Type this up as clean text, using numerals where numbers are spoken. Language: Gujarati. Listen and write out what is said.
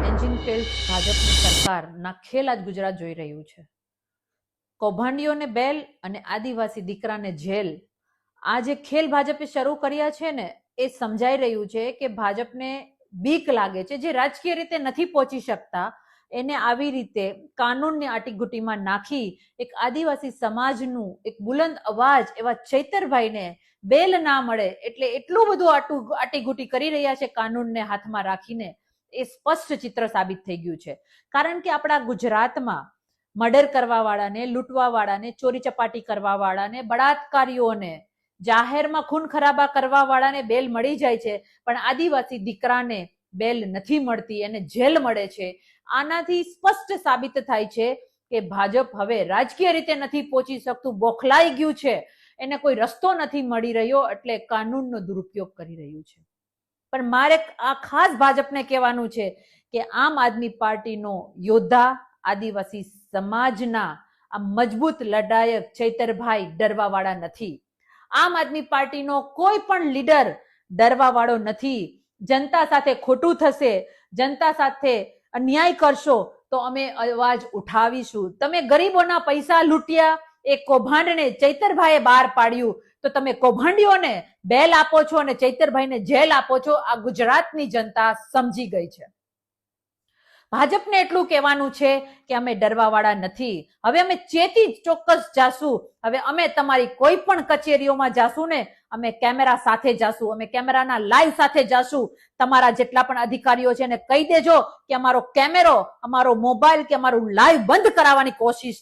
એન્જિન ફેલ્ડ ભાજપની સરકારના ખેલ આજ ગુજરાત જોઈ રહ્યું છે. કૌભાંડીઓને બેલ અને આદિવાસી દીકરાને જેલ. આ જે ખેલ ભાજપે શરૂ કર્યા છે ને, એ સમજાઈ રહ્યું છે કે ભાજપને બીક લાગે છે, જે રાજકીય રીતે નથી પહોંચી શકતા એને આવી રીતે કાનૂનની આટીઘૂટીમાં નાખી એક આદિવાસી સમાજનું એક બુલંદ અવાજ એવા ચૈતરભાઈને બેલ ના મળે એટલે એટલું બધું આટીઘૂટી કરી રહ્યા છે કાનૂનને હાથમાં રાખીને. એ સ્પષ્ટ ચિત્ર સાબિત થઈ ગયું છે. કારણ કે આપણા ગુજરાતમાં મર્ડર કરવા વાળાને, લૂંટવા વાળાને, ચોરી ચપાટી કરવા વાળાને, બળાત્કારીઓને, જાહેરમાં ખૂન ખરાબા કરવા વાળાને બેલ મળી જાય છે, પણ આદિવાસી દીકરાને બેલ નથી મળતી, એને જેલ મળે છે. આનાથી સ્પષ્ટ સાબિત થાય છે કે ભાજપ હવે રાજકીય રીતે નથી પહોંચી શકતું, બોખલાઈ ગયું છે, એને કોઈ રસ્તો નથી મળી રહ્યો, એટલે કાનૂનનો દુરુપયોગ કરી રહ્યું છે. પણ મારે આ ખાસ ભાજપને કહેવાનું છે કે આમ આદમી પાર્ટીનો યોદ્ધા, આદિવાસી સમાજના આ મજબૂત લડાયક ચૈતરભાઈ ડરવા વાળા નથી. આમ આદમી પાર્ટીનો કોઈ પણ લીડર ડરવા વાળો નથી. જનતા સાથે ખોટું થશે, જનતા સાથે અન્યાય કરશો તો અમે અવાજ ઉઠાવીશું. તમે ગરીબોના પૈસા લૂંટ્યા, એ કૌભાંડને ચૈતરભાઈએ બહાર પાડ્યું, તો તમે કૌભાંડીઓને બેલ આપો છો અને ચૈતરભાઈને જેલ આપો છો. આ ગુજરાતની જનતા સમજી ગઈ છે. ભાજપને એટલું કહેવાનું છે કે અમે ડરવા વાળા નથી. હવે અમે ચેતી ચોક્કસ જાશું. હવે અમે તમારી કોઈ પણ કચેરીઓમાં જાશું ને, અમે કેમેરા સાથે જાશું, અમે કેમેરાના લાઈવ સાથે જાશું. તમારા જેટલા પણ અધિકારીઓ છે એને કહી દેજો કે અમારો કેમેરો, અમારો મોબાઈલ કે અમારું લાઈવ બંધ કરાવવાની કોશિશ